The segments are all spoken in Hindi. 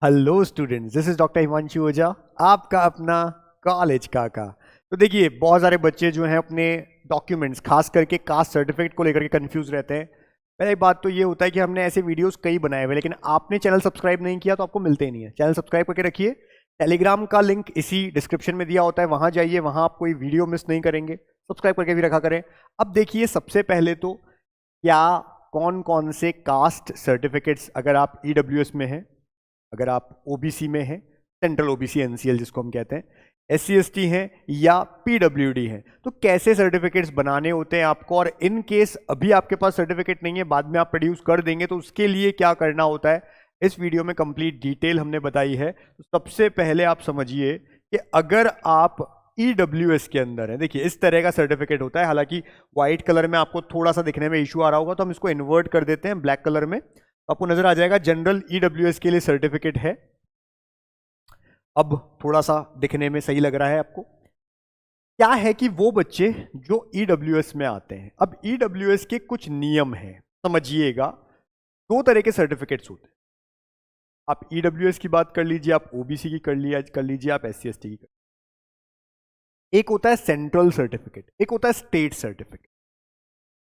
Hello students, this is doctor Himanshu Ojha, आपका अपना कॉलेज काका। तो देखिए, बहुत सारे बच्चे जो हैं अपने डॉक्यूमेंट्स, खास करके कास्ट सर्टिफिकेट को लेकर के कंफ्यूज रहते हैं। पहले बात तो ये होता है कि हमने ऐसे वीडियोस कई बनाए हुए, लेकिन आपने चैनल सब्सक्राइब नहीं किया तो आपको मिलते ही नहीं है। चैनल सब्सक्राइब करके रखिए। टेलीग्राम का लिंक इसी डिस्क्रिप्शन में दिया होता है, वहां जाइए, वहां आप कोई वीडियो मिस नहीं करेंगे। सब्सक्राइब करके भी रखा करें। अब देखिए, सबसे पहले तो क्या कौन कौन से कास्ट सर्टिफिकेट्स, अगर आप ईडब्ल्यूएस में हैं, अगर आप ओबीसी में हैं, सेंट्रल ओबीसी एनसीएल जिसको हम कहते हैं, एससी एसटी हैं या पीडब्ल्यूडी हैं, तो कैसे सर्टिफिकेट्स बनाने होते हैं आपको। और इन केस अभी आपके पास सर्टिफिकेट नहीं है, बाद में आप प्रोड्यूस कर देंगे, तो उसके लिए क्या करना होता है, इस वीडियो में कंप्लीट डिटेल हमने बताई है। तो सबसे पहले आप समझिए कि अगर आप ईडब्ल्यूएस के अंदर है, देखिए इस तरह का सर्टिफिकेट होता है। हालांकि व्हाइट कलर में आपको थोड़ा सा दिखने में इशू आ रहा होगा, तो हम इसको इन्वर्ट कर देते हैं ब्लैक कलर में, आपको नजर आ जाएगा जनरल ईडब्ल्यूएस के लिए सर्टिफिकेट है। अब थोड़ा सा दिखने में सही लग रहा है आपको। क्या है कि वो बच्चे जो ईडब्ल्यूएस में आते हैं, अब ईडब्ल्यूएस के कुछ नियम हैं, समझिएगा। दो तरह के सर्टिफिकेट्स होते हैं। आप ईडब्ल्यूएस की बात कर लीजिए, आप ओबीसी की कर लीजिए, आप एससी एसटी की एक होता है सेंट्रल सर्टिफिकेट, एक होता है स्टेट सर्टिफिकेट।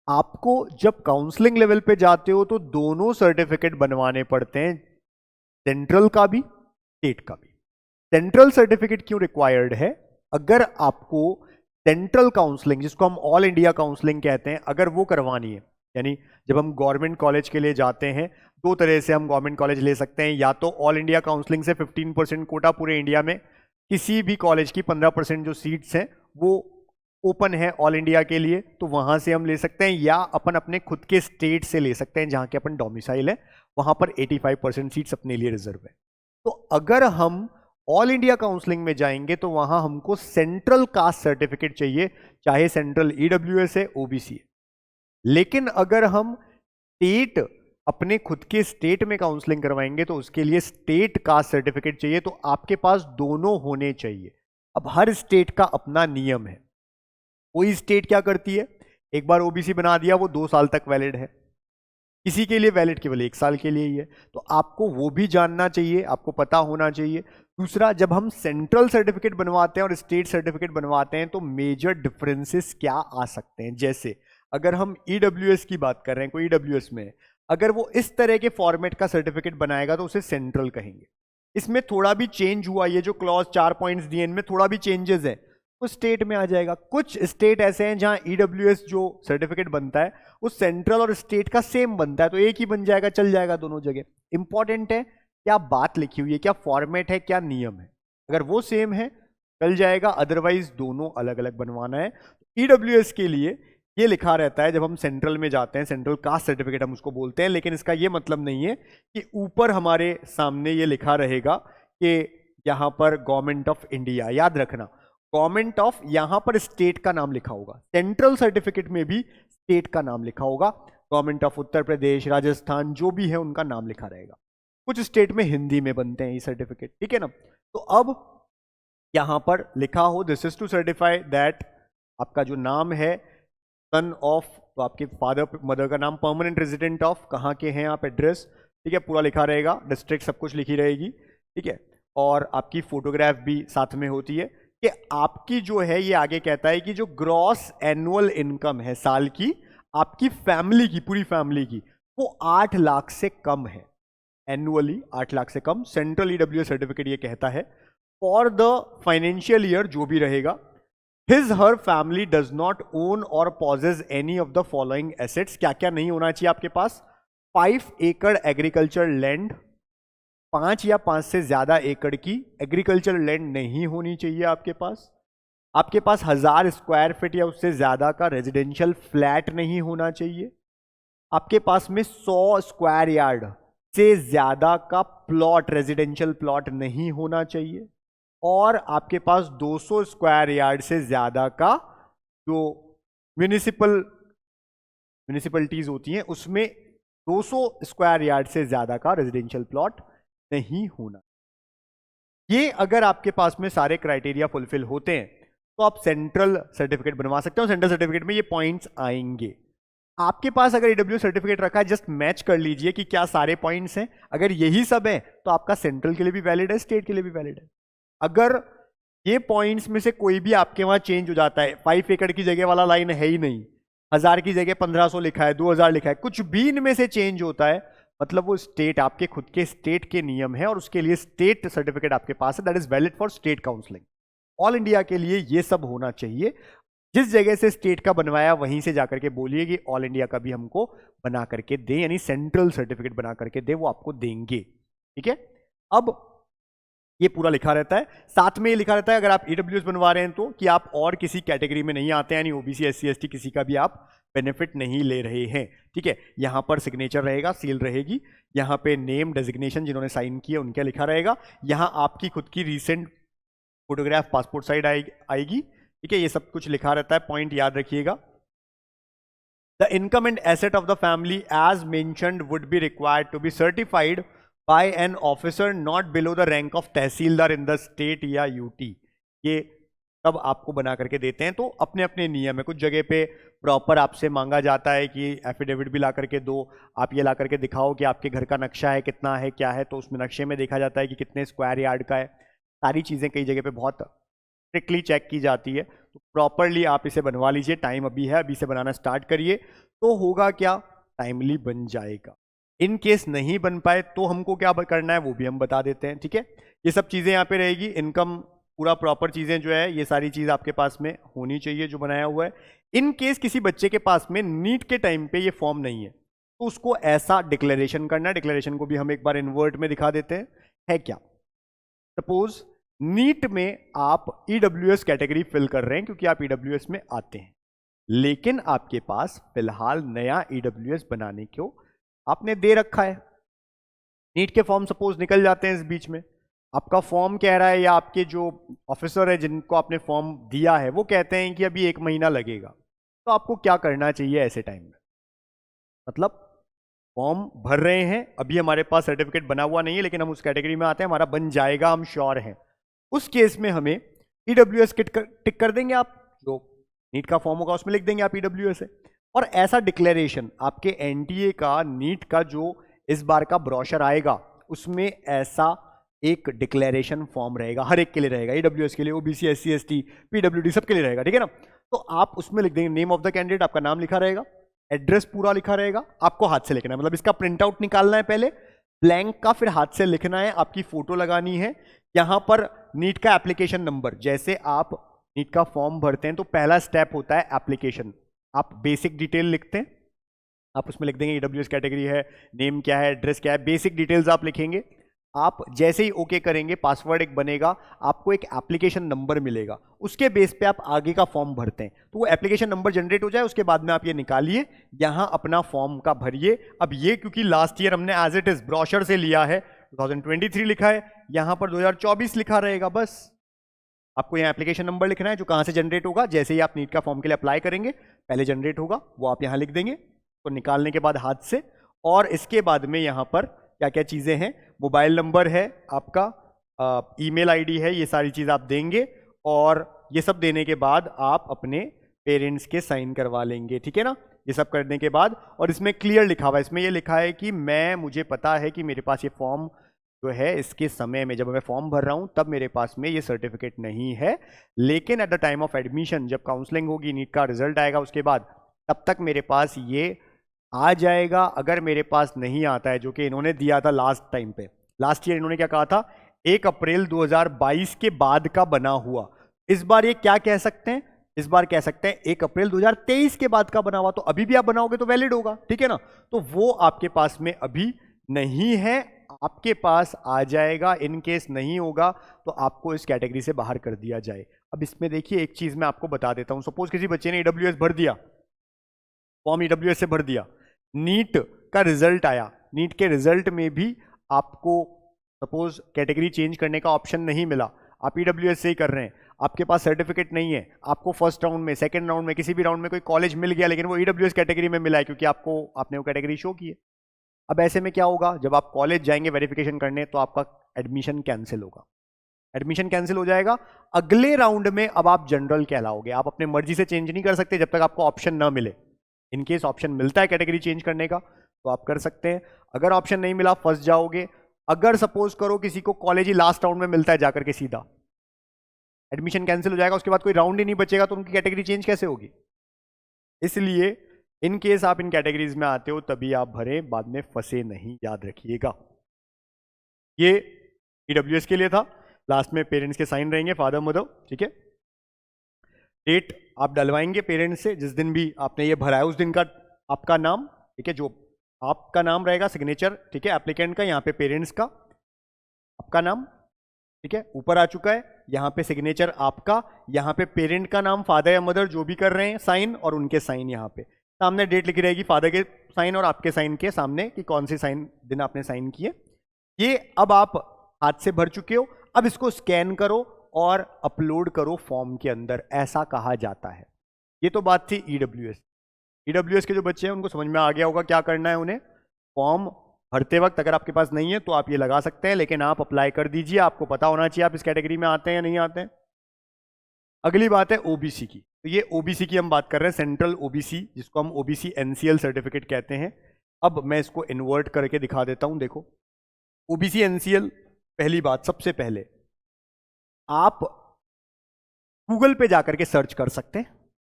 आपको जब काउंसलिंग लेवल पे जाते हो तो दोनों सर्टिफिकेट बनवाने पड़ते हैं, सेंट्रल का भी, स्टेट का भी। सेंट्रल सर्टिफिकेट क्यों रिक्वायर्ड है? अगर आपको सेंट्रल काउंसलिंग, जिसको हम ऑल इंडिया काउंसलिंग कहते हैं, अगर वो करवानी है, यानी जब हम गवर्नमेंट कॉलेज के लिए जाते हैं, दो तरह से हम गवर्नमेंट कॉलेज ले सकते हैं। या तो ऑल इंडिया काउंसलिंग से 15% कोटा पूरे इंडिया में, किसी भी कॉलेज की 15% जो सीट्स हैं वो ओपन है ऑल इंडिया के लिए, तो वहां से हम ले सकते हैं। या अपन अपने खुद के स्टेट से ले सकते हैं, जहां के अपन डोमिसाइल है, वहां पर 85% सीट्स अपने लिए रिजर्व है। तो अगर हम ऑल इंडिया काउंसलिंग में जाएंगे तो वहां हमको सेंट्रल कास्ट सर्टिफिकेट चाहिए, चाहे सेंट्रल ईडब्ल्यूएस है, ओबीसी है। लेकिन अगर हम स्टेट, अपने खुद के स्टेट में काउंसलिंग करवाएंगे, तो उसके लिए स्टेट कास्ट सर्टिफिकेट चाहिए। तो आपके पास दोनों होने चाहिए। अब हर स्टेट का अपना नियम है। कोई स्टेट क्या करती है, एक बार ओबीसी बना दिया, वो 2 साल तक वैलिड है। किसी के लिए वैलिड केवल 1 साल के लिए ही है। तो आपको वो भी जानना चाहिए, आपको पता होना चाहिए। दूसरा, जब हम सेंट्रल सर्टिफिकेट बनवाते हैं और स्टेट सर्टिफिकेट बनवाते हैं, तो मेजर डिफरेंसेस क्या आ सकते हैं। जैसे अगर हम ईडब्ल्यूएस की बात कर रहे हैं, कोई ईडब्ल्यूएस में अगर वो इस तरह के फॉर्मेट का सर्टिफिकेट बनाएगा, तो उसे सेंट्रल कहेंगे। इसमें थोड़ा भी चेंज हुआ, ये जो क्लॉज 4 पॉइंट्स दिए, इनमें थोड़ा भी चेंजेस है, वो स्टेट में आ जाएगा। कुछ स्टेट ऐसे हैं जहां ईडब्ल्यूएस जो सर्टिफिकेट बनता है वो सेंट्रल और स्टेट का सेम बनता है, तो एक ही बन जाएगा, चल जाएगा दोनों जगह। इंपॉर्टेंट है क्या बात लिखी हुई है, क्या फॉर्मेट है, क्या नियम है। अगर वो सेम है चल जाएगा, अदरवाइज दोनों अलग अलग बनवाना है। ईडब्ल्यूएस के लिए ये लिखा रहता है, जब हम सेंट्रल में जाते हैं, सेंट्रल कास्ट सर्टिफिकेट हम उसको बोलते हैं, लेकिन इसका ये मतलब नहीं है कि ऊपर हमारे सामने ये लिखा रहेगा कि यहां पर गवर्नमेंट ऑफ इंडिया। याद रखना, गवर्नमेंट ऑफ, यहां पर स्टेट का नाम लिखा होगा। सेंट्रल सर्टिफिकेट में भी स्टेट का नाम लिखा होगा। गवर्नमेंट ऑफ उत्तर प्रदेश, राजस्थान, जो भी है उनका नाम लिखा रहेगा। कुछ स्टेट में हिंदी में बनते हैं ये सर्टिफिकेट, ठीक है ना। तो अब यहां पर लिखा हो, this is to certify that आपका जो नाम है सन ऑफ, तो आपके फादर मदर का नाम, परमानेंट रेजिडेंट ऑफ, कहाँ के हैं आप, एड्रेस, ठीक है, पूरा लिखा रहेगा, डिस्ट्रिक्ट सब कुछ लिखी रहेगी, ठीक है। और आपकी फोटोग्राफ भी साथ में होती है। कि आपकी जो है, ये आगे कहता है कि जो ग्रॉस एनुअल इनकम है साल की, आपकी फैमिली की, पूरी फैमिली की, वो 8 लाख से कम है। एनुअली 8 लाख से कम, सेंट्रल ईडब्ल्यू सर्टिफिकेट ये कहता है। फॉर द फाइनेंशियल ईयर जो भी रहेगा, his her family does not own और possess any of the following assets. क्या क्या नहीं होना चाहिए आपके पास? 5 एकड़ एग्रीकल्चर लैंड, 5 या 5 से ज्यादा एकड़ की एग्रीकल्चर लैंड नहीं होनी चाहिए आपके पास। आपके पास 1000 स्क्वायर फीट या उससे ज्यादा का रेजिडेंशियल फ्लैट नहीं होना चाहिए। आपके पास में 100 स्क्वायर यार्ड से ज्यादा का प्लॉट, रेजिडेंशियल प्लॉट नहीं होना चाहिए। और आपके पास 200 स्क्वायर यार्ड से ज्यादा का जो म्यूनिसिपलिटीज होती हैं, उसमें 200 स्क्वायर यार्ड से ज्यादा का रेजिडेंशियल प्लॉट नहीं होना। ये अगर आपके पास में सारे क्राइटेरिया फुलफिल होते हैं, तो आप सेंट्रल सर्टिफिकेट बनवा सकते हो। सेंट्रल सर्टिफिकेट में ये पॉइंट्स आएंगे। आपके पास अगर ईडब्ल्यू सर्टिफिकेट रखा है, जस्ट मैच कर लीजिए कि क्या सारे पॉइंट्स हैं। अगर यही सब है तो आपका सेंट्रल के लिए भी वैलिड है, स्टेट के लिए भी वैलिड है। अगर ये पॉइंट्स में से कोई भी आपके वहां चेंज हो जाता है, 5 एकड़ की जगह वाला लाइन है ही नहीं, 1000 की जगह 1500 लिखा है, 2000 लिखा है, कुछ भी इनमें से चेंज होता है, मतलब वो स्टेट आपके खुद के स्टेट के नियम है और उसके लिए स्टेट सर्टिफिकेट आपके पास है, that is valid for state counselling. All India के लिए ये सब होना चाहिए। जिस जगह से स्टेट का बनवाया वहीं से जाकर के बोलिए कि ऑल इंडिया का भी हमको बना करके दे, यानी सेंट्रल सर्टिफिकेट बना करके दे, वो आपको देंगे। ठीक है, अब ये पूरा लिखा रहता है, साथ में ये लिखा रहता है अगर आप ईडब्ल्यूएस बनवा रहे हैं तो कि आप और किसी कैटेगरी में नहीं आते हैं, यानी ओबीसी एससी एसटी किसी का भी आप बेनिफिट नहीं ले रहे हैं। ठीक है, यहां पर सिग्नेचर रहेगा, सील रहेगी, यहां पे नेम डेजिग्नेशन जिन्होंने साइन किया उनका लिखा रहेगा, यहां आपकी खुद की रीसेंट फोटोग्राफ पासपोर्ट साइड आएगी। ठीक है, ये सब कुछ लिखा रहता है, पॉइंट याद रखिएगा। The income and asset of the family as mentioned would be required to be certified by an officer not below the rank of tehsildar in the state या यूटी। ये तब आपको बना करके देते हैं, तो अपने अपने नियम है। कुछ जगह पे प्रॉपर आपसे मांगा जाता है कि एफिडेविट भी ला करके दो, आप ये ला करके दिखाओ कि आपके घर का नक्शा है, कितना है क्या है, तो उसमें नक्शे में देखा जाता है कि कितने स्क्वायर यार्ड का है। सारी चीज़ें कई जगह पे बहुत स्ट्रिक्टली चेक की जाती है, तो प्रॉपरली आप इसे बनवा लीजिए। टाइम अभी है, अभी से बनाना स्टार्ट करिए, तो होगा क्या, टाइमली बन जाएगा। इन केस नहीं बन पाए तो हमको क्या करना है वो भी हम बता देते हैं। ठीक है, ये सब चीज़ें यहाँ पे रहेगी, इनकम पूरा प्रॉपर चीज़ें जो है ये सारी चीज़ आपके पास में होनी चाहिए जो बनाया हुआ है। इन केस किसी बच्चे के पास में नीट के टाइम पे ये फॉर्म नहीं है तो उसको ऐसा डिक्लेरेशन करना है। डिक्लेरेशन को भी हम एक बार इनवर्ट में दिखा देते हैं, है क्या। सपोज नीट में आप ईडब्ल्यूएस कैटेगरी फिल कर रहे हैं क्योंकि आप ईडब्ल्यूएस में आते हैं, लेकिन आपके पास फिलहाल नया ईडब्ल्यूएस बनाने को आपने दे रखा है। नीट के फॉर्म सपोज निकल जाते हैं इस बीच में, आपका फॉर्म कह रहा है या आपके जो ऑफिसर है जिनको आपने फॉर्म दिया है वो कहते हैं कि अभी 1 महीना लगेगा, तो आपको क्या करना चाहिए ऐसे टाइम में। मतलब फॉर्म भर रहे हैं, अभी हमारे पास सर्टिफिकेट बना हुआ नहीं है लेकिन हम उस कैटेगरी में आते हैं, हमारा बन जाएगा, हम श्योर हैं, उस केस में हमें ईडब्ल्यूएस टिक कर देंगे। आप जो नीट का फॉर्म होगा उसमें लिख देंगे आप ईडब्ल्यूएस है, और ऐसा डिक्लेरेशन आपके एनटीए का नीट का जो इस बार का ब्रोशर आएगा उसमें ऐसा एक डिक्लेरेशन फॉर्म रहेगा, हर एक के लिए रहेगा, ईडब्ल्यूएस के लिए, ओबीसी एससी एसटी पीडब्ल्यूडी सबके लिए रहेगा। ठीक है ना, तो आप उसमें लिख देंगे नेम ऑफ द कैंडिडेट, आपका नाम लिखा रहेगा, एड्रेस पूरा लिखा रहेगा, आपको हाथ से लिखना है, मतलब इसका प्रिंट आउट निकालना है पहले ब्लैंक का, फिर हाथ से लिखना है, आपकी फोटो लगानी है, यहां पर नीट का एप्लीकेशन नंबर, जैसे आप नीट का फॉर्म भरते हैं तो पहला स्टेप होता है एप्लीकेशन, आप बेसिक डिटेल लिखते हैं, आप उसमें लिख देंगे ईडब्ल्यूएस कैटेगरी है, नेम क्या है, एड्रेस क्या है, बेसिक डिटेल्स आप लिखेंगे। आप जैसे ही ओके करेंगे पासवर्ड एक बनेगा, आपको एक एप्लीकेशन नंबर मिलेगा, उसके बेस पे आप आगे का फॉर्म भरते हैं, तो वो एप्लीकेशन नंबर जनरेट हो जाए, उसके बाद में आप ये निकालिए, यहां अपना फॉर्म का भरिए। अब ये क्योंकि लास्ट ईयर हमने एज इट इज ब्रोशर से लिया है, 2023 लिखा है, यहां पर 2024 लिखा रहेगा, बस आपको यहाँ एप्लीकेशन नंबर लिखना है जो कहाँ से जनरेट होगा, जैसे ही आप नीट का फॉर्म के लिए अप्लाई करेंगे पहले जनरेट होगा, वो आप यहाँ लिख देंगे, तो निकालने के बाद हाथ से, और इसके बाद में यहाँ पर क्या क्या चीज़ें हैं, मोबाइल नंबर है आपका, ईमेल आईडी है, ये सारी चीज़ आप देंगे, और ये सब देने के बाद आप अपने पेरेंट्स के साइन करवा लेंगे। ठीक है ना, ये सब करने के बाद, और इसमें क्लियर लिखा हुआ है, इसमें ये लिखा है कि मुझे पता है कि मेरे पास ये फॉर्म जो है इसके समय में जब मैं फॉर्म भर रहा हूं तब मेरे पास में ये सर्टिफिकेट नहीं है, लेकिन at the time of admission जब काउंसलिंग होगी, नीट का रिजल्ट आएगा उसके बाद, तब तक मेरे पास ये आ जाएगा। अगर मेरे पास नहीं आता है, जो कि इन्होंने दिया था लास्ट टाइम पे, लास्ट ईयर इन्होंने क्या कहा था, 1 अप्रैल 2022 के बाद का बना हुआ, इस बार ये क्या कह सकते हैं, इस बार कह सकते हैं 1 अप्रैल 2023 के बाद का बना हुआ, तो अभी भी आप बनाओगे तो वैलिड होगा। ठीक है ना, तो वो आपके पास में अभी नहीं है, आपके पास आ जाएगा, इन केस नहीं होगा तो आपको इस कैटेगरी से बाहर कर दिया जाए। अब इसमें देखिए एक चीज मैं आपको बता देता हूं, सपोज किसी बच्चे ने ईडब्ल्यूएस भर दिया, फॉर्म ईडब्ल्यूएस से भर दिया, नीट का रिजल्ट आया, नीट के रिजल्ट में भी आपको सपोज कैटेगरी चेंज करने का ऑप्शन नहीं मिला, आप ईडब्ल्यूएस से ही कर रहे हैं, आपके पास सर्टिफिकेट नहीं है, आपको फर्स्ट राउंड में, सेकंड राउंड में, किसी भी राउंड में कोई कॉलेज मिल गया लेकिन वो ईडब्ल्यूएस कैटेगरी में मिला है क्योंकि आपने वो कैटेगरी शो की है। अब ऐसे में क्या होगा, जब आप कॉलेज जाएंगे वेरिफिकेशन करने तो आपका एडमिशन कैंसिल होगा, एडमिशन कैंसिल हो जाएगा, अगले राउंड में अब आप जनरल कहलाओगे, आप अपने मर्जी से चेंज नहीं कर सकते जब तक आपको ऑप्शन ना मिले। इन केस ऑप्शन मिलता है कैटेगरी चेंज करने का तो आप कर सकते हैं, अगर ऑप्शन नहीं मिला फंस जाओगे। अगर सपोज करो किसी को कॉलेज ही लास्ट राउंड में मिलता है जाकर के सीधा, एडमिशन कैंसिल हो जाएगा, उसके बाद कोई राउंड ही नहीं बचेगा, तो उनकी कैटेगरी चेंज कैसे होगी? इसलिए इन केस आप इन कैटेगरीज में आते हो तभी आप भरें, बाद में फंसे नहीं, याद रखिएगा। ये ईडब्ल्यूएस के लिए था। लास्ट में पेरेंट्स के साइन रहेंगे, फादर मदर, ठीक है। डेट आप डलवाएंगे पेरेंट्स से, जिस दिन भी आपने ये भरा है उस दिन का आपका नाम, ठीक है, जो आपका नाम रहेगा, सिग्नेचर, ठीक है, एप्लीकेंट का, यहाँ पे पेरेंट्स का आपका नाम, ठीक है, ऊपर आ चुका है, यहाँ पे सिग्नेचर आपका, यहाँ पे पेरेंट का नाम, फादर या मदर जो भी कर रहे हैं साइन, और उनके साइन, यहाँ पे सामने डेट लिखी रहेगी, फादर के साइन और आपके साइन के सामने कि कौन से साइन दिन आपने साइन किए। ये अब आप हाथ से भर चुके हो, अब इसको स्कैन करो और अपलोड करो फॉर्म के अंदर, ऐसा कहा जाता है। ये तो बात थी ईडब्ल्यूएस। ईडब्ल्यूएस के जो बच्चे हैं उनको समझ में आ गया होगा क्या करना है उन्हें। फॉर्म भरते वक्त अगर आपके पास नहीं है तो आप ये लगा सकते हैं, लेकिन आप अप्लाई कर दीजिए, आपको पता होना चाहिए आप इस कैटेगरी में आते हैं या नहीं आते हैं। अगली बात है ओबीसी की, तो ये ओबीसी की हम बात कर रहे हैं, सेंट्रल ओबीसी, जिसको हम ओबीसी एनसीएल सर्टिफिकेट कहते हैं। अब मैं इसको इन्वर्ट करके दिखा देता हूं, देखो ओबीसी एनसीएल। पहली बात, सबसे पहले आप गूगल पे जाकर के सर्च कर सकते हैं,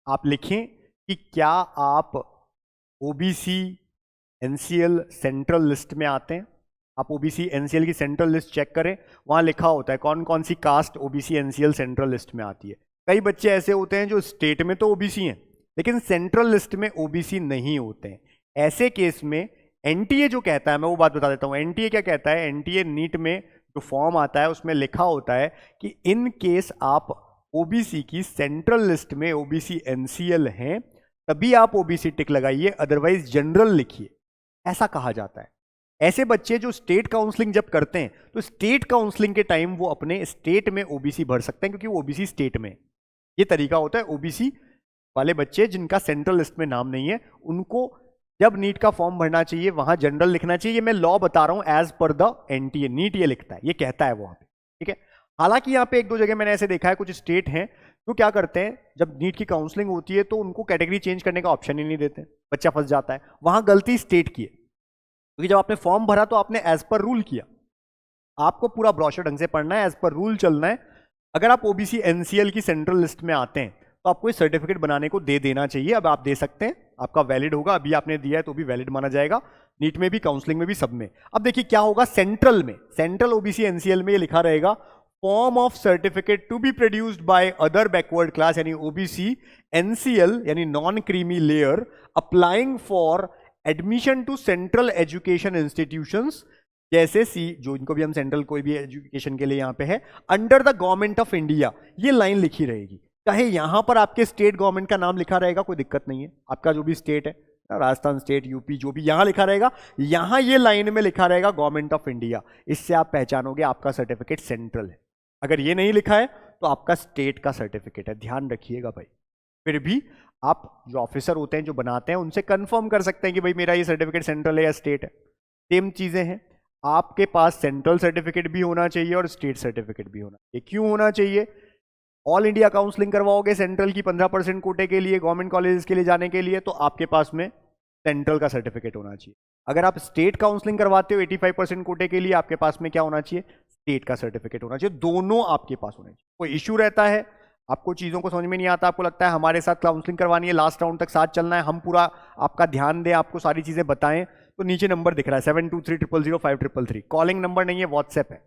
आप लिखें कि क्या आप ओबीसी एनसीएल सेंट्रल लिस्ट में आते हैं। आप ओबीसी एनसीएल की सेंट्रल लिस्ट चेक करें, वहां लिखा होता है कौन कौन सी caste OBC NCL central list में आती है। कई बच्चे ऐसे होते हैं जो स्टेट में तो ओबीसी हैं लेकिन सेंट्रल लिस्ट में ओबीसी नहीं होते हैं। ऐसे केस में एनटीए जो कहता है, मैं वो बात बता देता हूं, एनटीए क्या कहता है, एनटीए नीट में जो फॉर्म आता है उसमें लिखा होता है कि इन केस आप ओबीसी की सेंट्रल लिस्ट में ओबीसी एनसीएल हैं तभी आप ओबीसी टिक लगाइए, अदरवाइज जनरल लिखिए, ऐसा कहा जाता है। ऐसे बच्चे जो स्टेट काउंसलिंग जब करते हैं तो स्टेट काउंसलिंग के टाइम वो अपने स्टेट में ओबीसी भर सकते हैं क्योंकि वो ओबीसी स्टेट में। ये तरीका होता है। ओबीसी वाले बच्चे जिनका सेंट्रल लिस्ट में नाम नहीं है उनको जब नीट का फॉर्म भरना चाहिए वहां जनरल लिखना चाहिए। ये मैं लॉ बता रहा हूं as per the NTA, NEET ये लिखता है, ये कहता है वहां पे, ठीक है। हालांकि यहाँ पे एक दो जगह मैंने ऐसे देखा है, कुछ स्टेट हैं तो क्या करते हैं जब नीट की काउंसलिंग होती है तो उनको कैटेगरी चेंज करने का ऑप्शन ही नहीं देते, बच्चा फंस जाता है। वहां गलती स्टेट की है क्योंकि जब आपने फॉर्म भरा तो आपने एज पर रूल किया, आपको पूरा ब्रोशर ढंग से पढ़ना है, एज पर रूल चलना है। अगर आप ओबीसी एनसीएल की सेंट्रल लिस्ट में आते हैं तो आपको इस सर्टिफिकेट बनाने को दे देना चाहिए। अब आप दे सकते हैं, आपका वैलिड होगा, अभी आपने दिया है तो भी वैलिड माना जाएगा, नीट में भी, काउंसलिंग में भी, सब में। अब देखिए क्या होगा, सेंट्रल में, सेंट्रल ओबीसी एनसीएल में ये लिखा रहेगा form of certificate to be produced by other backward class यानी ओबीसी एनसीएल यानी non creamy layer applying for admission to central education institutions जैसे सी, जो इनको भी हम सेंट्रल कोई भी एजुकेशन के लिए यहां पे है, under the government of India, ये लाइन लिखी रहेगी। चाहे यहां पर आपके स्टेट गवर्नमेंट का नाम लिखा रहेगा, कोई दिक्कत नहीं है, आपका जो भी स्टेट है, राजस्थान स्टेट, यूपी, जो भी यहां लिखा रहेगा, यहां ये लाइन में लिखा रहेगा गवर्नमेंट ऑफ इंडिया। इससे आप पहचानोगे आपका सर्टिफिकेट सेंट्रल है। अगर ये नहीं लिखा है तो आपका स्टेट का सर्टिफिकेट है, ध्यान रखिएगा भाई। फिर भी आप जो ऑफिसर होते हैं जो बनाते हैं उनसे कंफर्म कर सकते हैं कि भाई मेरा ये सर्टिफिकेट सेंट्रल है या स्टेट है। सेम चीजें हैं, आपके पास सेंट्रल सर्टिफिकेट भी होना चाहिए और स्टेट सर्टिफिकेट भी होना चाहिए। क्यों होना चाहिए? ऑल इंडिया काउंसलिंग करवाओगे सेंट्रल की 15% कोटे के लिए, गवर्नमेंट कॉलेजेस के लिए जाने के लिए, तो आपके पास में सेंट्रल का सर्टिफिकेट होना चाहिए। अगर आप स्टेट काउंसलिंग करवाते हो 85% कोटे के लिए, आपके पास में क्या होना चाहिए, स्टेट का सर्टिफिकेट होना चाहिए। दोनों आपके पास होने चाहिए। कोई इश्यू रहता है, आपको चीजों को समझ में नहीं आता, आपको लगता है हमारे साथ काउंसलिंग करवानी है, लास्ट राउंड तक साथ चलना है, हम पूरा आपका ध्यान दें, आपको सारी चीजें बताएं, तो नीचे नंबर दिख रहा है 72300533। कॉलिंग नंबर नहीं है, व्हाट्सएप है।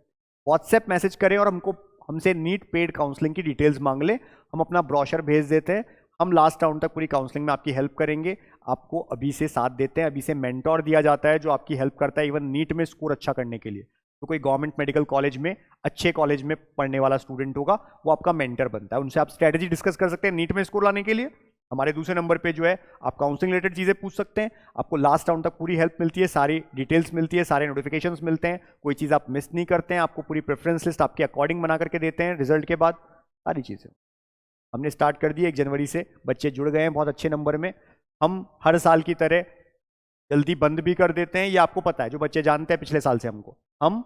व्हाट्सएप मैसेज करें और हमसे नीट पेड काउंसलिंग की डिटेल्स मांग लें, हम अपना ब्रोशर भेज देते हैं। हम लास्ट राउंड तक पूरी काउंसलिंग में आपकी हेल्प करेंगे, आपको अभी से साथ देते हैं। अभी से मेंटोर दिया जाता है जो आपकी हेल्प करता है इवन नीट में स्कोर अच्छा करने के लिए। तो कोई गवर्नमेंट मेडिकल कॉलेज में, अच्छे कॉलेज में पढ़ने वाला स्टूडेंट होगा, वो आपका मेंटर बनता है। उनसे आप स्ट्रेटेजी डिस्कस कर सकते हैं नीट में स्कोर लाने के लिए। हमारे दूसरे नंबर पे जो है आप काउंसलिंग रिलेटेड चीजें पूछ सकते हैं, आपको लास्ट राउंड तक पूरी हेल्प मिलती है, सारी डिटेल्स मिलती है, सारे नोटिफिकेशंस मिलते हैं, कोई चीज आप मिस नहीं करते हैं, आपको पूरी प्रेफरेंस लिस्ट आपके अकॉर्डिंग बना करके देते हैं रिजल्ट के बाद, सारी चीजें हमने स्टार्ट कर दी 1 जनवरी से। बच्चे जुड़ गए हैं बहुत अच्छे नंबर में। हम हर साल की तरह जल्दी बंद भी कर देते हैं, ये आपको पता है, जो बच्चे जानते हैं पिछले साल से हमको, हम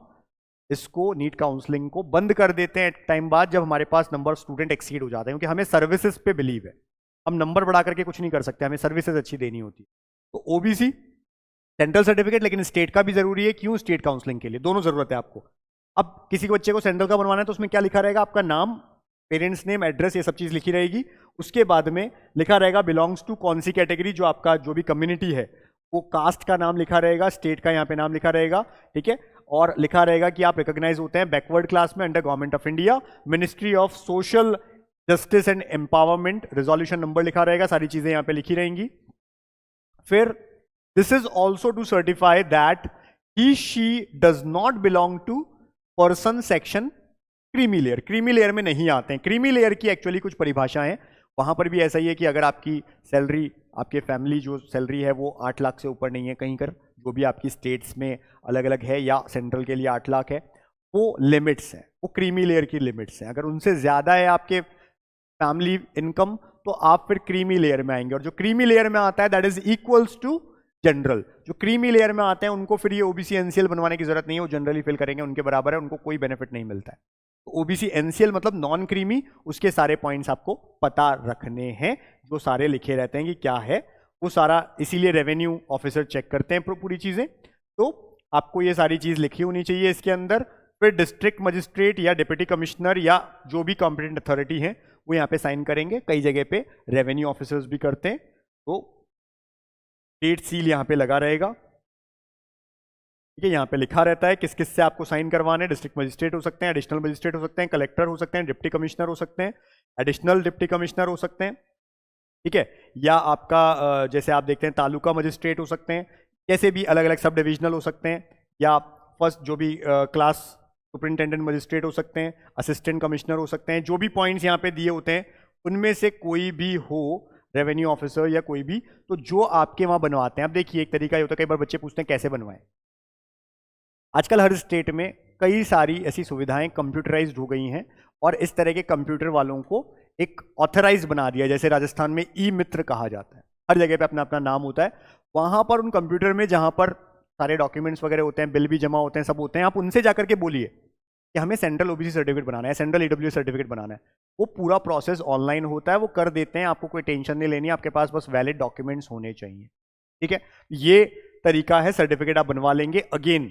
इसको नीट काउंसलिंग को बंद कर देते हैं टाइम बाद जब हमारे पास नंबर स्टूडेंट एक्सीड हो जाते हैं, क्योंकि हमें सर्विसेज पे बिलीव है। हम नंबर बढ़ा करके कुछ नहीं कर सकते, हमें सर्विसेज अच्छी देनी होती। तो ओबीसी सेंट्रल सर्टिफिकेट, लेकिन स्टेट का भी जरूरी है। क्यों? स्टेट काउंसलिंग के लिए, दोनों जरूरत है आपको। अब किसी के बच्चे को सेंट्रल का बनवाना है तो उसमें क्या लिखा रहेगा? आपका नाम, पेरेंट्स नेम, एड्रेस, ये सब चीज लिखी रहेगी। उसके बाद में लिखा रहेगा बिलोंग्स टू कौन सी कैटेगरी, जो आपका जो भी कम्युनिटी है, वो कास्ट का नाम लिखा रहेगा, स्टेट का यहाँ पे नाम लिखा रहेगा, ठीक है। और लिखा रहेगा कि आप रिकॉग्नाइज होते हैं बैकवर्ड क्लास में under government of India, ministry of social justice and empowerment, resolution number लिखा रहेगा, सारी चीजें यहाँ पे लिखी रहेंगी। फिर this is also to certify that he she does not belong to person section creamy layer. Creamy layer में नहीं आते हैं। क्रीमी लेयर की एक्चुअली कुछ परिभाषा है, वहां पर भी ऐसा ही है कि अगर आपकी सैलरी, आपके फैमिली जो सैलरी है वो 8 लाख से ऊपर नहीं है कहीं कर, जो भी आपकी स्टेट्स में अलग अलग है, या सेंट्रल के लिए 8 लाख है, वो लिमिट्स है, वो क्रीमी लेयर की लिमिट्स हैं। अगर उनसे ज्यादा है आपके फैमिली इनकम तो आप फिर क्रीमी लेयर में आएंगे। और जो क्रीमी लेयर में आता है that is equals to general. जो क्रीमी लेयर में आते हैं उनको फिर ये ओबीसी एनसीएल बनवाने की जरूरत नहीं है, वो जनरली फिल करेंगे, उनके बराबर है, उनको कोई बेनिफिट नहीं मिलता है। ओबीसी एनसीएल मतलब नॉन क्रीमी, उसके सारे पॉइंट्स आपको पता रखने हैं, जो सारे लिखे रहते हैं कि क्या है वो सारा, इसीलिए रेवेन्यू ऑफिसर चेक करते हैं पूरी चीजें। तो आपको ये सारी चीज लिखी होनी चाहिए इसके अंदर। फिर डिस्ट्रिक्ट मजिस्ट्रेट या डिप्टी कमिश्नर या जो भी कॉम्पिटेंट अथॉरिटी है वो यहाँ पे साइन करेंगे। कई जगह पे रेवेन्यू ऑफिसर्स भी करते हैं, तो डेट सील यहाँ पे लगा रहेगा, ठीक है। यहाँ पे लिखा रहता है किस किस से आपको साइन करवाने। डिस्ट्रिक्ट मजिस्ट्रेट हो सकते हैं, एडिशनल मजिस्ट्रेट हो सकते हैं, कलेक्टर हो सकते हैं, डिप्टी कमिश्नर हो सकते हैं, एडिशनल डिप्टी कमिश्नर हो सकते हैं, ठीक है। या आपका जैसे आप देखते हैं तालुका मजिस्ट्रेट हो सकते हैं, कैसे भी अलग अलग सब डिविजनल हो सकते हैं, या फर्स्ट जो भी क्लास सुपरिंटेंडेंट मजिस्ट्रेट हो सकते हैं, असिस्टेंट कमिश्नर हो सकते हैं। जो भी पॉइंट्स यहाँ पे दिए होते हैं उनमें से कोई भी हो, रेवेन्यू ऑफिसर या कोई भी, तो जो आपके वहां बनवाते हैं। अब देखिए एक तरीका ये होता है, कई बार बच्चे पूछते हैं कैसे बनवाएं। आजकल हर स्टेट में कई सारी ऐसी सुविधाएं कंप्यूटराइज्ड हो गई हैं, और इस तरह के कंप्यूटर वालों को एक ऑथराइज बना दिया। जैसे राजस्थान में ई मित्र कहा जाता है, हर जगह पे अपना अपना नाम होता है। वहां पर उन कंप्यूटर में जहां पर सारे डॉक्यूमेंट्स वगैरह होते हैं, बिल भी जमा होते हैं, सब होते हैं, आप उनसे जाकर के बोलिए कि हमें सेंट्रल ओबीसी सर्टिफिकेट बनाना है, सेंट्रल ईडब्ल्यूएस सर्टिफिकेट बनाना है। वो पूरा प्रोसेस ऑनलाइन होता है, वो कर देते हैं, आपको कोई टेंशन नहीं लेनी, आपके पास बस वैलिड डॉक्यूमेंट्स होने चाहिए, ठीक है। ये तरीका है, सर्टिफिकेट आप बनवा लेंगे। अगेन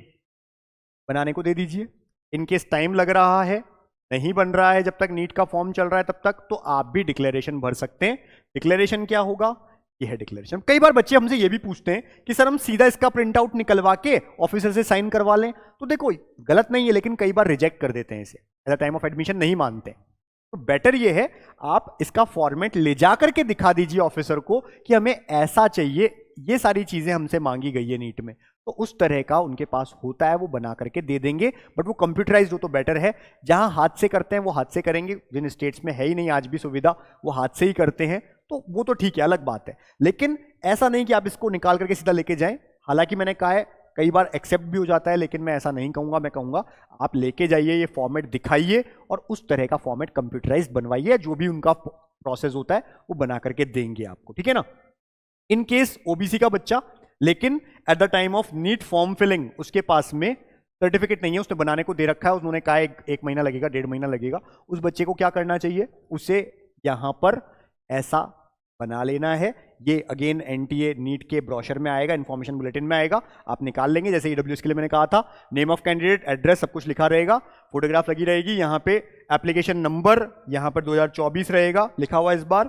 बनाने को दे दीजिए, इनकेस टाइम लग रहा है, नहीं बन रहा है जब तक नीट का फॉर्म चल रहा है तब तक, तो आप भी डिक्लेरेशन भर सकते हैं। डिक्लेरेशन क्या होगा? ये है डिक्लेरेशन। कई बार बच्चे हमसे ये भी पूछते हैं कि सर हम सीधा इसका प्रिंट आउट निकलवा के ऑफिसर से साइन करवा लें, तो देखो गलत नहीं है, लेकिन कई बार रिजेक्ट कर देते हैं इसे, eight the time of admission नहीं मानते। तो बेटर ये है आप इसका फॉर्मेट ले जा करके दिखा दीजिए ऑफिसर को कि हमें ऐसा चाहिए, ये सारी चीजें हमसे मांगी गई है नीट में, तो उस तरह का उनके पास होता है, वो बना करके दे देंगे। बट वो कंप्यूटराइज्ड हो तो बेटर है। जहां हाथ से करते हैं वो हाथ से करेंगे, जिन स्टेट्स में है ही नहीं आज भी सुविधा, वो हाथ से ही करते हैं, तो वो तो ठीक है, अलग बात है। लेकिन ऐसा नहीं कि आप इसको निकाल करके सीधा लेके जाएं। हालांकि मैंने कहा है कई बार एक्सेप्ट भी हो जाता है, लेकिन मैं ऐसा नहीं कहूंगा। मैं कहूंगा आप लेके जाइए, ये फॉर्मेट दिखाइए और उस तरह का फॉर्मेट कंप्यूटराइज बनवाइए, जो भी उनका प्रोसेस होता है वो बना करके देंगे आपको, ठीक है ना। इन केस ओबीसी का बच्चा, लेकिन at the time of NEET form filling उसके पास में सर्टिफिकेट नहीं है, उसने बनाने को दे रखा है, उन्होंने कहा एक महीना लगेगा, 1.5 महीना लगेगा, उस बच्चे को क्या करना चाहिए? उसे यहां पर ऐसा बना लेना है। ये अगेन एनटीए नीट के ब्रोशर में आएगा, इन्फॉर्मेशन बुलेटिन में आएगा, आप निकाल लेंगे। जैसे ईडब्ल्यूएस के लिए मैंने कहा था, नेम ऑफ कैंडिडेट, एड्रेस, सब कुछ लिखा रहेगा, फोटोग्राफ लगी रहेगी, यहाँ पे एप्लीकेशन नंबर, यहाँ पर 2024 रहेगा लिखा हुआ। इस बार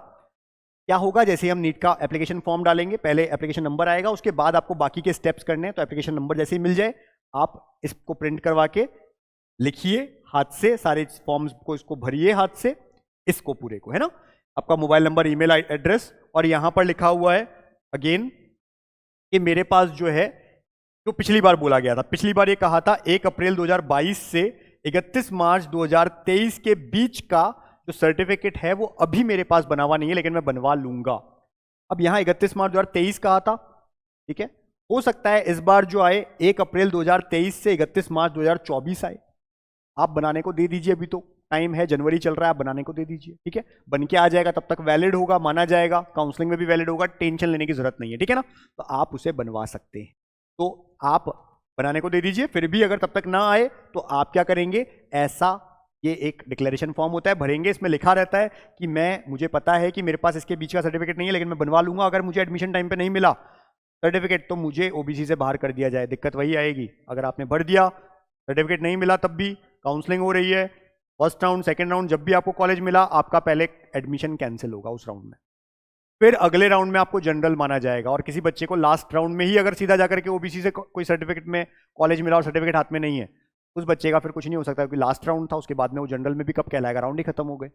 क्या होगा, जैसे हम नीट का एप्लीकेशन फॉर्म डालेंगे, पहले एप्लीकेशन नंबर आएगा, उसके बाद आपको बाकी के स्टेप्स करने हैं। तो एप्लीकेशन नंबर जैसे ही मिल जाए, आप इसको प्रिंट करवा के लिखिए हाथ से, सारे फॉर्म्स को इसको भरिए हाथ से, इसको पूरे को, है ना। आपका मोबाइल नंबर, ईमेल एड्रेस, और यहां पर लिखा हुआ है अगेन कि मेरे पास जो है, जो पिछली बार बोला गया था, पिछली बार ये कहा था 1 अप्रैल 2022 से 31 मार्च 2023 के बीच का जो सर्टिफिकेट है वो अभी मेरे पास बना हुआ नहीं है, लेकिन मैं बनवा लूंगा। अब यहां 31 मार्च 2023 कहा था, ठीक है। हो सकता है इस बार जो आए 1 अप्रैल 2023 से 31 मार्च 2024 आए। आप बनाने को दे दीजिए, अभी तो टाइम है, जनवरी चल रहा है, आप बनाने को दे दीजिए, ठीक है। बन के आ जाएगा, तब तक वैलिड होगा, माना जाएगा, काउंसलिंग में भी वैलिड होगा, टेंशन लेने की जरूरत नहीं है, ठीक है ना। तो आप उसे बनवा सकते हैं, तो आप बनाने को दे दीजिए। फिर भी अगर तब तक ना आए तो आप क्या करेंगे, ऐसा ये एक डिक्लेरेशन फॉर्म होता है, भरेंगे, इसमें लिखा रहता है कि मुझे पता है कि मेरे पास इसके बीच का सर्टिफिकेट नहीं है, लेकिन मैं बनवा लूंगा अगर मुझे एडमिशन टाइम पे नहीं मिला सर्टिफिकेट तो मुझे ओबीसी से बाहर कर दिया जाए। दिक्कत वही आएगी, अगर आपने भर दिया सर्टिफिकेट नहीं मिला, तब भी काउंसलिंग हो रही है, फर्स्ट राउंड सेकंड राउंड, जब भी आपको कॉलेज मिला आपका पहले एडमिशन कैंसिल होगा उस राउंड में, फिर अगले राउंड में आपको जनरल माना जाएगा। और किसी बच्चे को लास्ट राउंड में ही अगर सीधा जाकर के ओबीसी से कोई सर्टिफिकेट में कॉलेज मिला और सर्टिफिकेट हाथ में नहीं है, उस बच्चे का फिर कुछ नहीं हो सकता, क्योंकि लास्ट राउंड था, उसके बाद में वो जनरल में भी कब कहलाएगा, राउंड ही खत्म हो गए।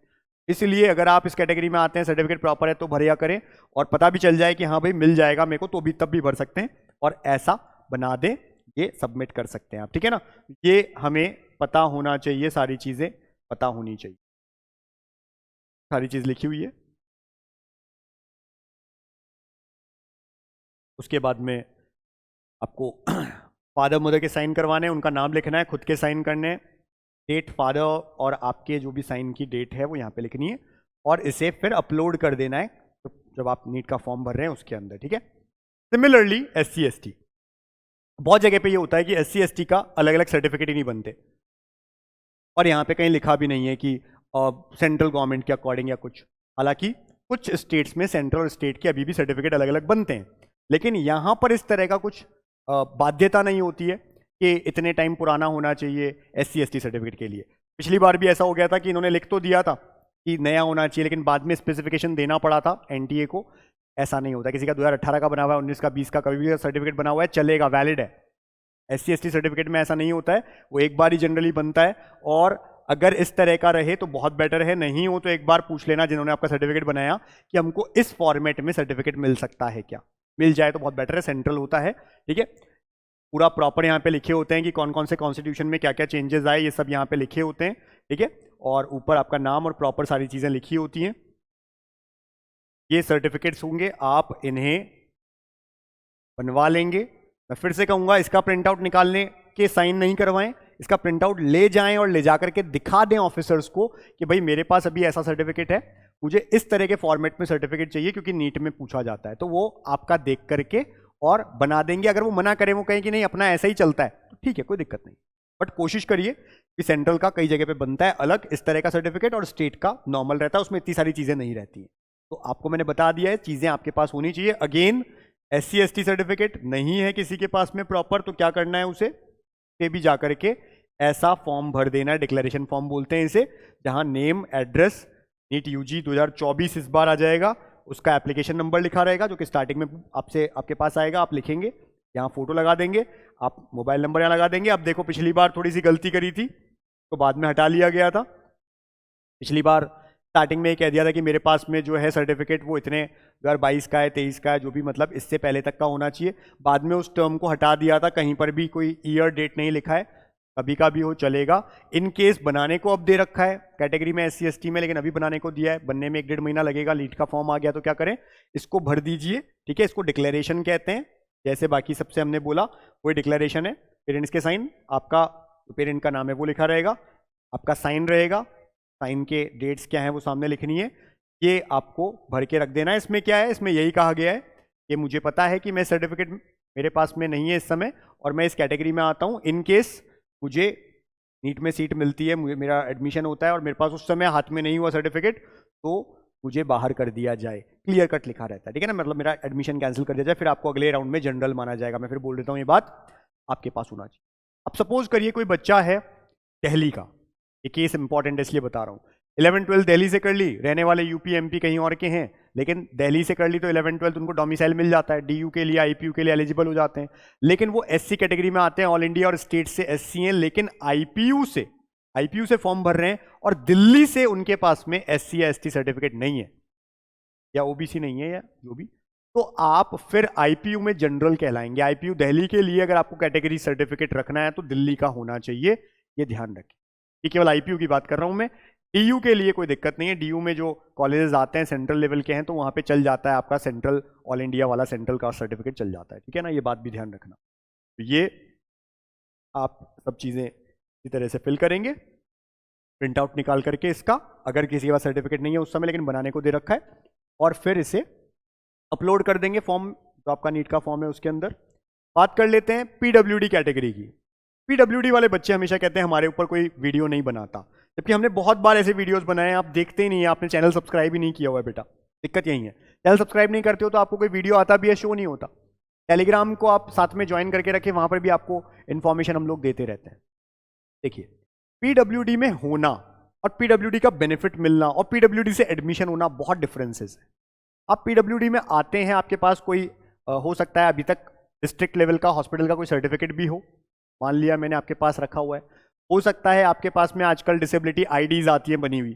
इसलिए अगर आप इस कैटेगरी में आते हैं, सर्टिफिकेट प्रॉपर है तो भरिया करें, और पता भी चल जाए कि हाँ भाई मिल जाएगा मेरे को, तो भी तब भी भर सकते हैं और ऐसा बना दें, ये सबमिट कर सकते हैं आप, ठीक है ना। ये हमें पता होना चाहिए, सारी चीजें पता होनी चाहिए, सारी चीज लिखी हुई है। उसके बाद में आपको फादर मदर के साइन करवाने हैं, उनका नाम लिखना है, खुद के साइन करने हैं, डेट फादर और आपके जो भी साइन की डेट है वो यहाँ पे लिखनी है, और इसे फिर अपलोड कर देना है तो जब आप नीट का फॉर्म भर रहे हैं उसके अंदर, ठीक है। सिमिलरली SC ST, बहुत जगह पे ये होता है कि SC ST का अलग अलग सर्टिफिकेट ही नहीं बनते, और यहाँ पे कहीं लिखा भी नहीं है कि सेंट्रल गवर्नमेंट के अकॉर्डिंग या कुछ। हालांकि कुछ स्टेट्स में सेंट्रल और स्टेट के अभी भी सर्टिफिकेट अलग अलग बनते हैं, लेकिन यहाँ पर इस तरह का कुछ बाध्यता नहीं होती है कि इतने टाइम पुराना होना चाहिए SC ST सर्टिफिकेट के लिए। पिछली बार भी ऐसा हो गया था कि इन्होंने लिख तो दिया था कि नया होना चाहिए, लेकिन बाद में स्पेसिफिकेशन देना पड़ा था NTA को। ऐसा नहीं होता, किसी का 2018 का बना हुआ है, 19 का, 20 का, कभी भी सर्टिफिकेट बना हुआ है चलेगा, वैलिड है। SC ST सर्टिफिकेट में ऐसा नहीं होता है, वो एक बार ही जनरली बनता है, और अगर इस तरह का रहे तो बहुत बेटर है, नहीं हो तो एक बार पूछ लेना जिन्होंने आपका सर्टिफिकेट बनाया कि हमको इस फॉर्मेट में सर्टिफिकेट मिल सकता है क्या, मिल जाए तो बहुत बेटर है, सेंट्रल होता है, ठीक है। पूरा प्रॉपर यहाँ पे लिखे होते हैं कि कौन कौन से कॉन्स्टिट्यूशन में क्या क्या चेंजेस आए, ये सब यहाँ पे लिखे होते हैं, ठीक है। और ऊपर आपका नाम और प्रॉपर सारी चीजें लिखी होती हैं। ये सर्टिफिकेट्स होंगे, आप इन्हें बनवा लेंगे। मैं फिर से कहूंगा, इसका प्रिंट आउट निकालने के साइन नहीं करवाएं, इसका प्रिंट आउट ले जाएं और ले जाकर के दिखा दें ऑफिसर्स को कि भाई मेरे पास अभी ऐसा सर्टिफिकेट है, मुझे इस तरह के फॉर्मेट में सर्टिफिकेट चाहिए क्योंकि नीट में पूछा जाता है, तो वो आपका देख करके और बना देंगे। अगर वो मना करें, वो कहें कि नहीं अपना ऐसा ही चलता है, तो ठीक है, कोई दिक्कत नहीं, बट कोशिश करिए कि सेंट्रल का कई जगह पे बनता है अलग इस तरह का सर्टिफिकेट, और स्टेट का नॉर्मल रहता है, उसमें इतनी सारी चीजें नहीं रहती हैं। तो आपको मैंने बता दिया है, चीजें आपके पास होनी चाहिए। अगेन SC ST सर्टिफिकेट नहीं है किसी के पास में प्रॉपर, तो क्या करना है, उसे पे भी जाकर के ऐसा फॉर्म भर देना है, डिक्लेरेशन फॉर्म बोलते हैं इसे, जहां नेम, एड्रेस, नीट UG 2024 इस बार आ जाएगा, उसका एप्लीकेशन नंबर लिखा रहेगा जो कि स्टार्टिंग में आपके पास आएगा, आप लिखेंगे, यहाँ फोटो लगा देंगे, आप मोबाइल नंबर यहाँ लगा देंगे। अब देखो पिछली बार थोड़ी सी गलती करी थी तो बाद में हटा लिया गया था। पिछली बार स्टार्टिंग में कह दिया था कि मेरे पास में जो है सर्टिफिकेट वो इतने 2022 का है, 23 का है, जो भी मतलब इससे पहले तक का होना चाहिए। बाद में उस टर्म को हटा दिया था, कहीं पर भी कोई ईयर डेट नहीं लिखा है, कभी का भी हो चलेगा। इन केस बनाने को अब दे रखा है कैटेगरी में SC ST में, लेकिन अभी बनाने को दिया है, बनने में 1-1.5 महीना लगेगा। लीड का फॉर्म आ गया तो क्या करें, इसको भर दीजिए, ठीक है। इसको डिक्लेरेशन कहते हैं, जैसे बाकी सबसे हमने बोला वही डिक्लेरेशन है। पेरेंट्स के साइन, आपका पेरेंट का नाम है वो लिखा रहेगा, आपका साइन रहेगा, साइन के डेट्स क्या है वो सामने लिखनी है, ये आपको भर के रख देना है। इसमें क्या है, इसमें यही कहा गया है कि मुझे पता है कि मैं सर्टिफिकेट मेरे पास में नहीं है इस समय और मैं इस कैटेगरी में आता हूँ, इन केस मुझे नीट में सीट मिलती है, मुझे मेरा एडमिशन होता है और मेरे पास उस समय हाथ में नहीं हुआ सर्टिफिकेट, तो मुझे बाहर कर दिया जाए। क्लियर कट लिखा रहता है, ठीक है ना, मतलब मेरा एडमिशन कैंसिल कर दिया जाए, फिर आपको अगले राउंड में जनरल माना जाएगा। मैं फिर बोल देता हूँ, ये बात आपके पास होना चाहिए। अब सपोज करिए कोई बच्चा है दिल्ली का, ये केस इंपॉर्टेंट है इसलिए बता रहा हूँ, 11-12 दिल्ली से कर ली, रहने वाले यूपी एमपी कहीं और के हैं, लेकिन दिल्ली से कर ली तो 11-12 उनको डोमिसाइल मिल जाता है, DU के लिए IPU के लिए एलिजिबल हो जाते हैं। लेकिन वो SC कैटेगरी में आते हैं, ऑल इंडिया और स्टेट से SC हैं, लेकिन IPU से फॉर्म भर रहे हैं और दिल्ली से उनके पास में SC या ST सर्टिफिकेट नहीं है या OBC नहीं है या जो भी, तो आप फिर IPU में जनरल कहलाएंगे। IPU दिल्ली के लिए अगर आपको कैटेगरी सर्टिफिकेट रखना है तो दिल्ली का होना चाहिए, ये ध्यान रखें। ये केवल IPU की बात कर रहा हूं मैं, DU के लिए कोई दिक्कत नहीं है। DU में जो कॉलेजेस आते हैं सेंट्रल लेवल के हैं तो वहां पे चल जाता है आपका सेंट्रल ऑल इंडिया वाला सेंट्रल का सर्टिफिकेट चल जाता है, ठीक है ना, ये बात भी ध्यान रखना। तो ये आप सब चीजें इसी तरह से फिल करेंगे, प्रिंट आउट निकाल करके इसका, अगर किसी के पास सर्टिफिकेट नहीं है उस समय लेकिन बनाने को दे रखा है, और फिर इसे अपलोड कर देंगे फॉर्म, जो आपका नीट का फॉर्म है उसके अंदर। बात कर लेते हैं PWD कैटेगरी की। PWD वाले बच्चे हमेशा कहते हैं हमारे ऊपर कोई वीडियो नहीं बनाता, जबकि हमने बहुत बार ऐसे वीडियोस बनाए हैं, आप देखते ही नहीं है, आपने चैनल सब्सक्राइब ही नहीं किया हुआ है बेटा। दिक्कत यही है, चैनल सब्सक्राइब नहीं करते हो तो आपको कोई वीडियो आता भी है, शो नहीं होता। टेलीग्राम को आप साथ में ज्वाइन करके रखें, वहां पर भी आपको इन्फॉर्मेशन हम लोग देते रहते हैं। देखिए, पीडब्ल्यूडी में होना और पीडब्ल्यूडी का बेनिफिट मिलना और पीडब्ल्यूडी से एडमिशन होना बहुत डिफरेंसेस है। आप पीडब्ल्यूडी में आते हैं, आपके पास कोई हो सकता है अभी तक डिस्ट्रिक्ट लेवल का हॉस्पिटल का कोई सर्टिफिकेट भी हो, मान लिया मैंने आपके पास रखा हुआ है। हो सकता है आपके पास में आजकल डिसेबिलिटी आईडीज आती है बनी हुई,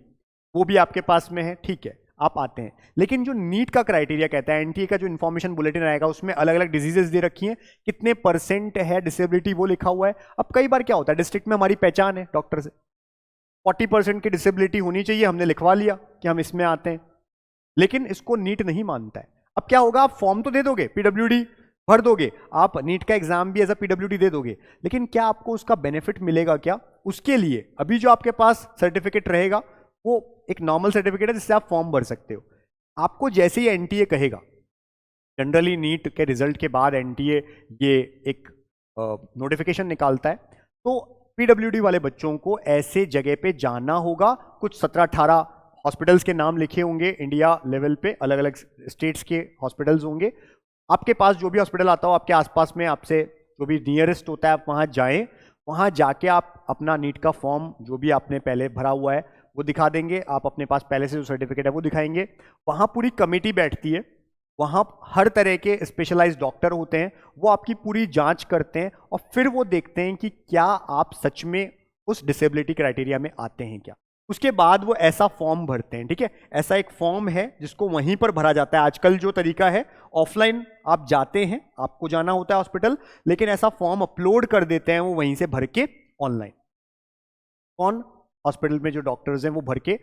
वो भी आपके पास में है, ठीक है, आप आते हैं। लेकिन जो नीट का क्राइटेरिया कहता है, एनटीए का जो इन्फॉर्मेशन बुलेटिन आएगा उसमें अलग अलग डिजीजेस दे रखी हैं, कितने परसेंट है डिसेबिलिटी वो लिखा हुआ है। अब कई बार क्या होता है, डिस्ट्रिक्ट में हमारी पहचान है डॉक्टर से, 40% की डिसेबिलिटी होनी चाहिए, हमने लिखवा लिया कि हम इसमें आते हैं, लेकिन इसको नीट नहीं मानता है। अब क्या होगा, आप फॉर्म तो दे दोगे, पीडब्ल्यूडी भर दोगे, आप नीट का एग्जाम भी एज अ पीडब्ल्यूडी दे दोगे, लेकिन क्या आपको उसका बेनिफिट मिलेगा क्या? उसके लिए अभी जो आपके पास सर्टिफिकेट रहेगा वो एक नॉर्मल सर्टिफिकेट है जिससे आप फॉर्म भर सकते हो। आपको जैसे ही एनटीए कहेगा, जनरली नीट के रिजल्ट के बाद एनटीए ये एक नोटिफिकेशन निकालता है, तो पीडब्ल्यूडी वाले बच्चों को ऐसे जगह पे जाना होगा। कुछ 17-18 हॉस्पिटल्स के नाम लिखे होंगे इंडिया लेवल पे, अलग अलग स्टेट्स के हॉस्पिटल्स होंगे। आपके पास जो भी हॉस्पिटल आता हो आपके आसपास में, आपसे जो भी नियरेस्ट होता है, आप वहाँ जाएं। वहाँ जाके आप अपना नीट का फॉर्म जो भी आपने पहले भरा हुआ है वो दिखा देंगे, आप अपने पास पहले से जो सर्टिफिकेट है वो दिखाएंगे। वहाँ पूरी कमेटी बैठती है, वहाँ हर तरह के स्पेशलाइज्ड डॉक्टर होते हैं, वो आपकी पूरी जांच करते हैं और फिर वो देखते हैं कि क्या आप सच में उस डिसेबिलिटी क्राइटेरिया में आते हैं क्या। उसके बाद वो ऐसा फॉर्म भरते हैं, ठीक है। ऐसा एक फॉर्म है जिसको वहीं पर भरा जाता है। आजकल जो तरीका है, ऑफलाइन आप जाते हैं, आपको जाना होता है हॉस्पिटल, लेकिन ऐसा फॉर्म अपलोड कर देते हैं वो वहीं से भर के ऑनलाइन। कौन? हॉस्पिटल में जो डॉक्टर्स हैं वो भर के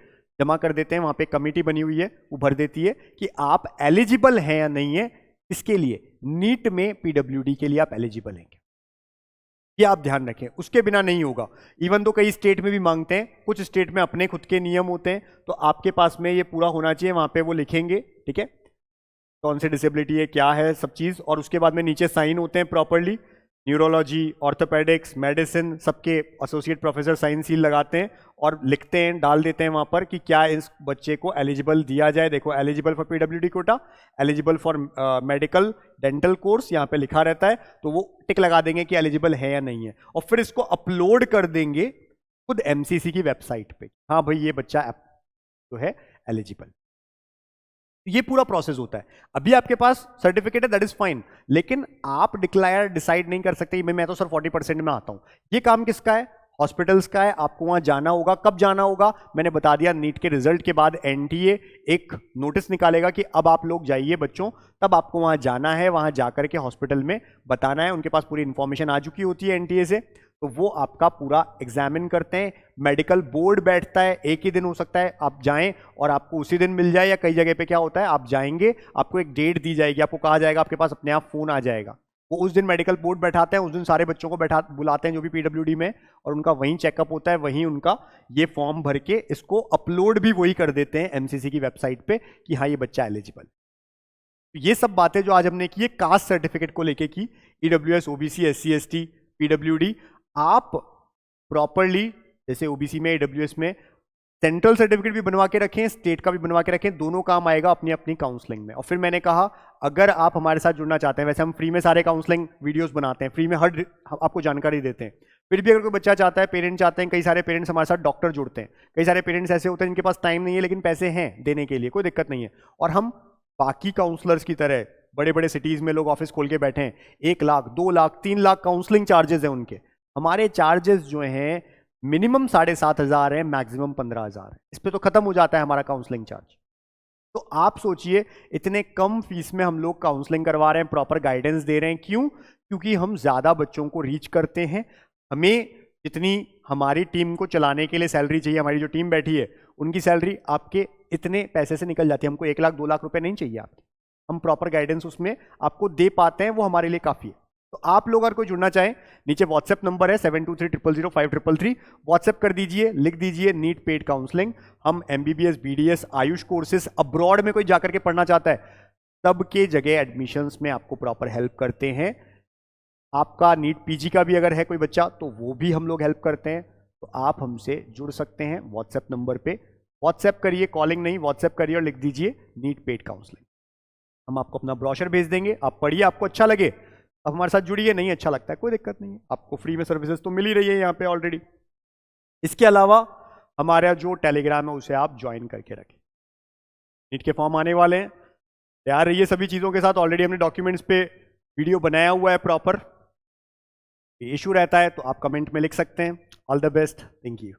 जमा कर देते हैं, वहां पे कमेटी बनी हुई है वो भर देती है कि आप एलिजिबल हैं या नहीं है। इसके लिए नीट में पीडब्ल्यूडी के लिए आप एलिजिबल हैं, ये आप ध्यान रखें, उसके बिना नहीं होगा। इवन तो कई स्टेट में भी मांगते हैं, कुछ स्टेट में अपने खुद के नियम होते हैं, तो आपके पास में ये पूरा होना चाहिए, वहां पे वो लिखेंगे, ठीक है, कौन सी डिसेबिलिटी है, क्या है, सब चीज। और उसके बाद में नीचे साइन होते हैं प्रॉपरली, न्यूरोलॉजी, ऑर्थोपेडिक्स, मेडिसिन, सबके एसोसिएट प्रोफेसर साइन सील लगाते हैं और लिखते हैं, डाल देते हैं वहां पर कि क्या इस बच्चे को एलिजिबल दिया जाए। देखो, eligible for PWD quota, eligible for medical dental course यहाँ पे लिखा रहता है, तो वो टिक लगा देंगे कि एलिजिबल है या नहीं है, और फिर इसको अपलोड कर देंगे खुद एमसीसी की वेबसाइट पे, हाँ भाई ये बच्चा जो है एलिजिबल। ये पूरा प्रोसेस होता है। अभी आपके पास सर्टिफिकेट है, दैट इज फाइन, लेकिन आप डिसाइड नहीं कर सकते मैं तो सर 40% में आता हूं। ये काम किसका है? हॉस्पिटल्स का है। आपको वहां जाना होगा। कब जाना होगा? मैंने बता दिया, नीट के रिजल्ट के बाद एनटीए एक नोटिस निकालेगा कि अब आप लोग जाइए बच्चों, तब आपको वहां जाना है, वहां जाकर के हॉस्पिटल में बताना है। उनके पास पूरी इंफॉर्मेशन आ चुकी होती है एनटीए से, तो वो आपका पूरा एग्जामिन करते हैं। मेडिकल बोर्ड बैठता है, एक ही दिन हो सकता है आप जाएं और आपको उसी दिन मिल जाए, या कई जगह पे क्या होता है आप जाएंगे, आपको एक डेट दी जाएगी, आपको कहा जाएगा, आपके पास अपने आप फोन आ जाएगा, वो उस दिन मेडिकल बोर्ड बैठाते हैं, उस दिन सारे बच्चों को बुलाते हैं जो भी पीडब्ल्यूडी में, और उनका वहीं चेकअप होता है, वहीं उनका ये फॉर्म भर के इसको अपलोड भी वही कर देते हैं एमसीसी की वेबसाइट पे कि हाँ ये बच्चा एलिजिबल। ये सब बातें जो आज हमने की है कास्ट सर्टिफिकेट को लेके की, EWS, OBC, SC, ST, PWD, आप प्रॉपरली जैसे ओबीसी में, ईडब्ल्यूएस में सेंट्रल सर्टिफिकेट भी बनवा के रखें, स्टेट का भी बनवा के रखें, दोनों काम आएगा अपनी अपनी काउंसलिंग में। और फिर मैंने कहा अगर आप हमारे साथ जुड़ना चाहते हैं, वैसे हम फ्री में सारे काउंसलिंग वीडियोस बनाते हैं, फ्री में हर आपको जानकारी देते हैं, फिर भी अगर कोई बच्चा चाहता है, पेरेंट चाहते हैं, कई सारे पेरेंट्स हमारे साथ डॉक्टर जुड़ते हैं, कई सारे पेरेंट्स ऐसे होते हैं जिनके पास टाइम नहीं है लेकिन पैसे हैं देने के लिए, कोई दिक्कत नहीं है। और हम बाकी काउंसलर्स की तरह बड़े बड़े सिटीज में लोग ऑफिस खोल के बैठे हैं, 1 लाख 2 लाख 3 लाख काउंसलिंग चार्जेस हैं उनके। हमारे चार्जेस जो हैं मिनिमम 7,500 है, मैक्सिमम 15,000 है, इस पे तो खत्म हो जाता है हमारा काउंसलिंग चार्ज। तो आप सोचिए इतने कम फीस में हम लोग काउंसलिंग करवा रहे हैं, प्रॉपर गाइडेंस दे रहे हैं। क्यों? क्योंकि हम ज्यादा बच्चों को रीच करते हैं। हमें जितनी हमारी टीम को चलाने के लिए सैलरी चाहिए, हमारी जो टीम बैठी है उनकी सैलरी आपके इतने पैसे से निकल जाती है। हमको 1 लाख 2 लाख रुपए नहीं चाहिए आपके, हम प्रॉपर गाइडेंस उसमें आपको दे पाते हैं, वो हमारे लिए काफी है। तो आप लोग अगर कोई जुड़ना चाहें, नीचे व्हाट्सएप नंबर है 72300533, व्हाट्सएप कर दीजिए, लिख दीजिए नीट पेड काउंसलिंग। हम MBBS, BDS, Ayush courses, abroad में कोई जाकर के पढ़ना चाहता है, तब के जगह एडमिशंस में आपको प्रॉपर हेल्प करते हैं। आपका नीट पीजी का भी अगर है कोई बच्चा तो वो भी हम लोग हेल्प करते हैं। तो तो आप हमसे जुड़ सकते हैं व्हाट्सएप नंबर पे। व्हाट्सएप करिए, कॉलिंग नहीं, व्हाट्सएप करिए और लिख दीजिए नीट पेड काउंसलिंग। हम आपको अपना ब्रोशर भेज देंगे, आप पढ़िए, आपको अच्छा लगे अब हमारे साथ जुड़िए, नहीं अच्छा लगता है कोई दिक्कत नहीं है, आपको फ्री में सर्विसेज तो मिल ही रही है यहाँ पे ऑलरेडी। इसके अलावा हमारा जो टेलीग्राम है उसे आप ज्वाइन करके रखें। नीट के फॉर्म आने वाले हैं, तैयार रहिए सभी चीज़ों के साथ। ऑलरेडी हमने डॉक्यूमेंट्स पे वीडियो बनाया हुआ है प्रॉपर। इशू रहता है तो आप कमेंट में लिख सकते हैं। All the best, thank you.